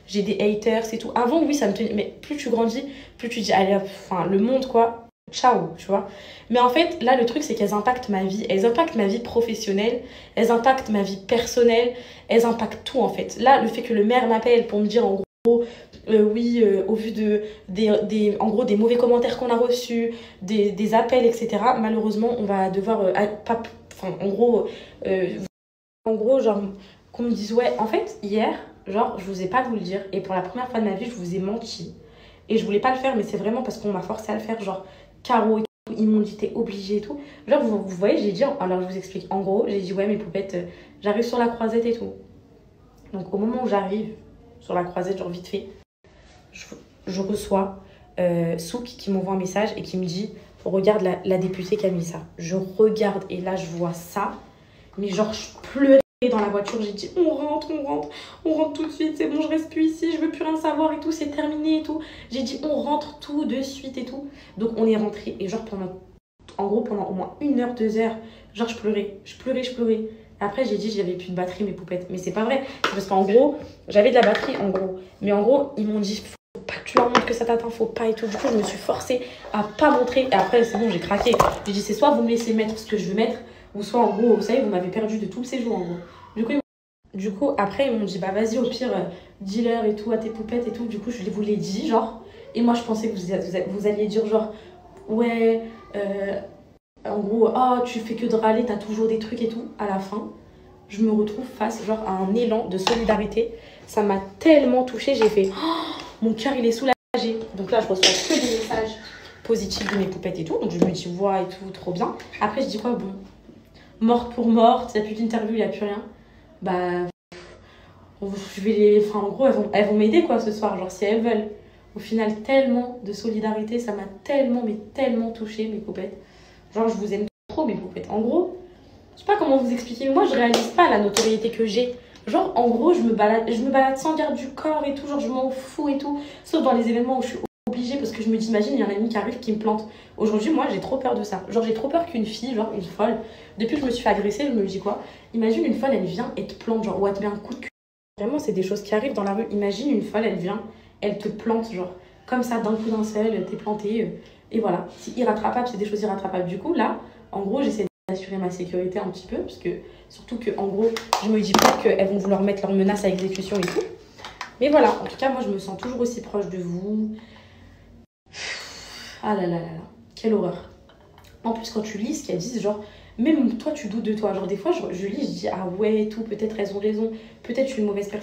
j'ai des haters et tout. Avant, oui, ça me tenait. Mais plus tu grandis, plus tu dis, allez hop, enfin, le monde, quoi. Ciao, tu vois. Mais en fait, là, le truc, c'est qu'elles impactent ma vie. Elles impactent ma vie professionnelle, elles impactent ma vie personnelle, elles impactent tout, en fait. Là, le fait que le maire m'appelle pour me dire, en gros, oui, au vu en gros, des mauvais commentaires qu'on a reçus, des appels, etc., malheureusement, on va devoir, enfin, en gros, genre, qu'on me dise, ouais, en fait, hier, genre, je vous ai pas voulu le dire, et pour la première fois de ma vie, je vous ai menti. Et je voulais pas le faire, mais c'est vraiment parce qu'on m'a forcé à le faire, genre, Caro et tout, ils m'ont dit, t'es obligée et tout. Genre, vous voyez, j'ai dit, alors je vous explique. En gros, j'ai dit, ouais, mes poupettes, j'arrive sur la croisette et tout. Donc, au moment où j'arrive sur la croisette, genre, vite fait, je, je reçois Souk qui m'envoie un message et qui me dit, regarde la députée qui a mis ça. Je regarde, et là, je vois ça, mais genre, je pleurais dans la voiture, j'ai dit on rentre tout de suite, c'est bon, je reste plus ici, je veux plus rien savoir et tout, c'est terminé et tout. J'ai dit on rentre tout de suite et tout. Donc on est rentré et genre pendant au moins 1 heure, 2 heures, genre je pleurais. Après j'ai dit j'avais plus de batterie mes poupettes, mais c'est pas vrai, c'est parce qu'en gros j'avais de la batterie en gros, mais en gros ils m'ont dit faut pas que tu leur montres que ça t'atteint, faut pas et tout. Du coup je me suis forcée à pas montrer et après c'est bon j'ai craqué. J'ai dit c'est soit vous me laissez mettre ce que je veux mettre, ou soit en gros, vous savez, vous m'avez perdu de tout le séjour en gros. Du coup après, ils m'ont dit, bah vas-y, au pire, dis-leur et tout à tes poupettes et tout. Du coup, je vous l'ai dit, genre. Et moi, je pensais que vous alliez dire, genre, ouais, en gros, oh, tu fais que de râler, t'as toujours des trucs et tout. À la fin, je me retrouve face, genre, à un élan de solidarité. Ça m'a tellement touchée, j'ai fait, oh, mon cœur, il est soulagé. Donc là, je reçois que des messages positifs de mes poupettes et tout. Donc je me dis, ouais, et tout, trop bien. Après, je dis quoi, bon, morte pour morte, il n'y a plus d'interview, il n'y a plus rien. Bah, je vais enfin, en gros, elles vont m'aider, quoi, ce soir, genre, si elles veulent. Au final, tellement de solidarité, ça m'a tellement, mais tellement touchée, mes poupettes. Genre, je vous aime trop, mes poupettes. En gros, je sais pas comment vous expliquer, mais moi, je réalise pas la notoriété que j'ai. Genre, en gros, je me balade sans garde du corps et tout, genre, je m'en fous et tout. Sauf dans les événements où je suis obligée, parce que je me dis, imagine, il y a un ami qui arrive qui me plante. Aujourd'hui, moi, j'ai trop peur de ça. Genre, j'ai trop peur qu'une fille, genre, une folle, depuis que je me suis fait agresser, je me dis quoi? Imagine une folle, elle vient et te plante, genre, ou elle te met un coup de cul. Vraiment, c'est des choses qui arrivent dans la rue. Imagine une folle, elle vient, elle te plante, genre, comme ça, d'un coup d'un seul, t'es planté. Et voilà, c'est irrattrapable, c'est des choses irrattrapables. Du coup, là, en gros, j'essaie d'assurer ma sécurité un petit peu, parce que, surtout que, en gros, je me dis pas qu'elles vont vouloir mettre leurs menaces à exécution et tout. Mais voilà, en tout cas, moi, je me sens toujours aussi proche de vous. Ah là là là là, quelle horreur. En plus, quand tu lis ce qu'elles disent, genre, même toi, tu doutes de toi. Genre, des fois, je lis, je dis, ah ouais, et tout, peut-être elles ont raison, peut-être je suis une mauvaise personne.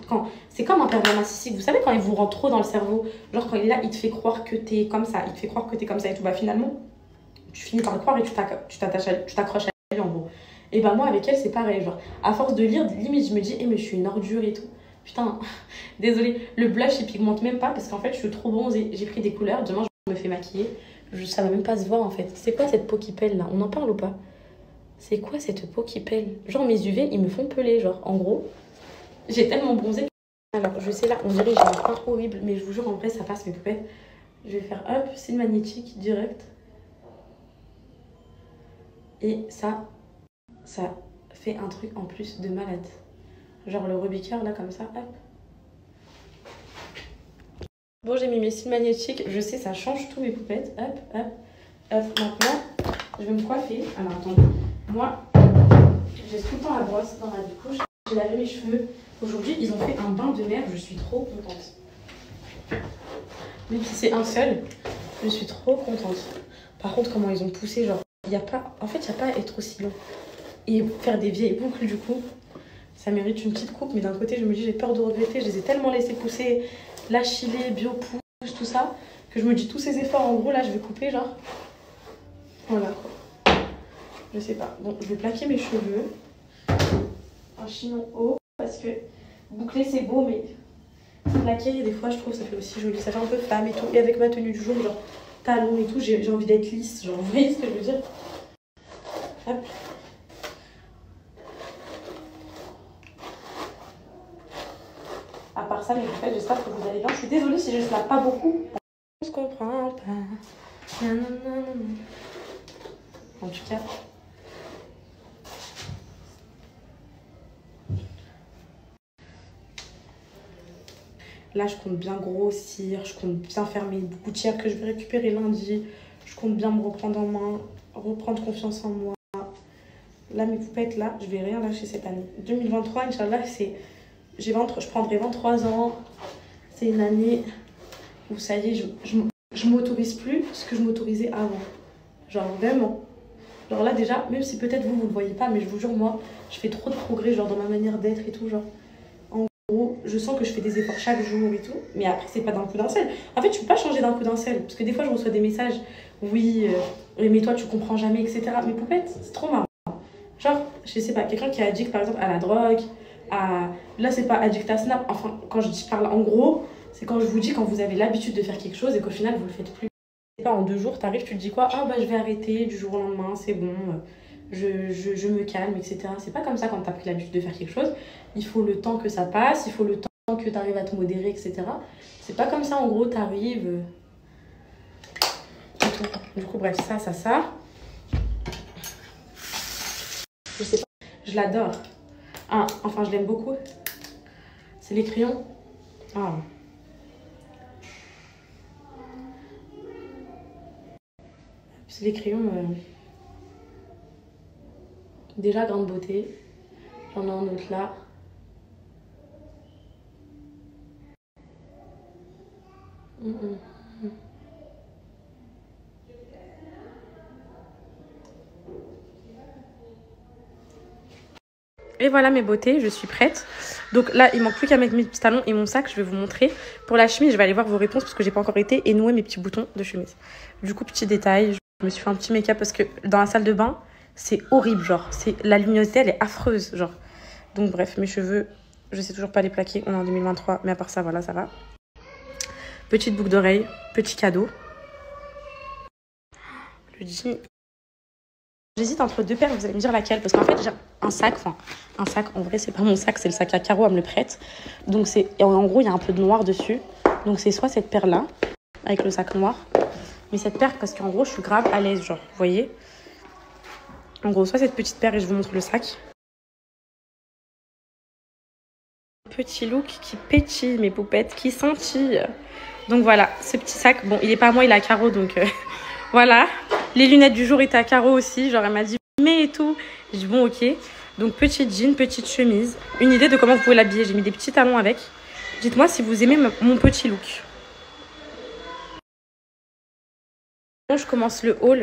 En fait, c'est comme un pervers narcissique, vous savez, quand il vous rentre trop dans le cerveau, genre, quand il est là, il te fait croire que t'es comme ça, il te fait croire que t'es comme ça et tout. Bah, finalement, tu finis par le croire et tu t'accroches à lui, en gros. Et bah, moi, avec elle, c'est pareil. Genre, à force de lire, limite, je me dis, mais je suis une ordure et tout. Putain, désolée, le blush, il pigmente même pas parce qu'en fait, je suis trop bronzée. J'ai pris des couleurs, demain, je me fais maquiller. Ça va même pas se voir en fait. C'est quoi cette peau qui pèle là? On en parle ou pas? C'est quoi cette peau qui pèle? Genre mes UV ils me font peler. Genre en gros, j'ai tellement bronzé. Alors je sais là, on dirait que j'ai un teint horrible, mais je vous jure en vrai ça passe mes poupettes. Je vais faire hop, signe magnétique direct. Et ça fait un truc en plus de malade. Genre le Rubik's là comme ça, hop. Bon, j'ai mis mes cils magnétiques. Je sais, ça change tout mes poupettes. Hop, hop, hop. Maintenant, je vais me coiffer. Alors, attendez. Moi, j'ai tout le temps la brosse dans ma couche. J'ai lavé mes cheveux. Aujourd'hui, ils ont fait un bain de mer. Je suis trop contente. Même si c'est un seul, je suis trop contente. Par contre, comment ils ont poussé, genre, il n'y a pas... En fait, il n'y a pas à être aussi long. Et faire des vieilles boucles, du coup, ça mérite une petite coupe. Mais d'un côté, je me dis, j'ai peur de regretter. Je les ai tellement laissé pousser... La chilée, bio-pousse, tout ça, que je me dis tous ces efforts, en gros, là, je vais couper, genre. Voilà, quoi. Je sais pas. Bon, je vais plaquer mes cheveux. Un chignon haut, parce que boucler, c'est beau, mais plaquer, des fois, je trouve, ça fait aussi joli. Ça fait un peu femme et tout. Et avec ma tenue du jour, genre, talons et tout, j'ai envie d'être lisse. Genre, vous voyez ce que je veux dire? Hop. À part ça, mes poupettes, j'espère que vous allez bien. Je suis désolée si je ne slap pas beaucoup. On se comprend pas. Nanana. En tout cas. Là, je compte bien grossir, je compte bien faire mes gouttières que je vais récupérer lundi. Je compte bien me reprendre en main, reprendre confiance en moi. Là, mes poupettes, là, je vais rien lâcher cette année. 2023, Inch'Allah, je prendrai 23 ans. C'est une année où ça y est, je m'autorise plus ce que je m'autorisais avant. Genre, vraiment. Genre là, déjà, même si peut-être vous le voyez pas, mais je vous jure, moi, je fais trop de progrès, genre, dans ma manière d'être et tout, genre. En gros, je sens que je fais des efforts chaque jour et tout. Mais après, c'est pas d'un coup d'un seul. En fait, tu peux pas changer d'un coup d'un seul. Parce que des fois, je reçois des messages. Oui, mais toi, tu comprends jamais, etc. Mais poupettes, c'est trop marrant. Genre, je sais pas, quelqu'un qui est addict, par exemple, à la drogue, à... Là, c'est pas addict à Snap. Enfin, quand je parle en gros, c'est quand je vous dis quand vous avez l'habitude de faire quelque chose et qu'au final, vous le faites plus. C'est pas en 2 jours, t'arrives, tu te dis quoi? Ah, bah, je vais arrêter du jour au lendemain, c'est bon, je me calme, etc. C'est pas comme ça quand t'as pris l'habitude de faire quelque chose. Il faut le temps que ça passe, il faut le temps que t'arrives à te modérer, etc. C'est pas comme ça, en gros, t'arrives... Du coup, bref, ça. Je sais pas, je l'adore. Ah, enfin, je l'aime beaucoup. C'est les crayons. Ah. C'est les crayons. Déjà, grande beauté. J'en ai un autre là. Et voilà mes beautés, je suis prête. Donc là, il manque plus qu'à mettre mes petits talons et mon sac, je vais vous montrer. Pour la chemise, je vais aller voir vos réponses parce que j'ai pas encore été et nouer mes petits boutons de chemise. Du coup, petit détail, je me suis fait un petit make-up parce que dans la salle de bain, c'est horrible, genre. La luminosité, elle est affreuse, genre. Donc bref, mes cheveux, je sais toujours pas les plaquer, on est en 2023, mais à part ça, voilà, ça va. Petite boucle d'oreille, petit cadeau. Le jean. J'hésite entre 2 paires, vous allez me dire laquelle, parce qu'en fait, j'ai un sac, en vrai, c'est pas mon sac, c'est le sac à carreaux, elle me le prête. Donc, en gros, il y a un peu de noir dessus. Donc, c'est soit cette paire-là, avec le sac noir, mais cette paire, parce qu'en gros, je suis grave à l'aise, genre, vous voyez. En gros, soit cette petite paire, et je vous montre le sac. Petit look qui pétille, mes poupettes, qui scintille. Donc, voilà, ce petit sac, bon, il est pas à moi, il est à carreaux, donc voilà. Les lunettes du jour étaient à carreaux aussi. Genre, elle m'a dit, mais et tout. J'ai dit, bon, ok. Donc, petit jean, petite chemise. Une idée de comment vous pouvez l'habiller. J'ai mis des petits talons avec. Dites-moi si vous aimez mon petit look. Je commence le haul.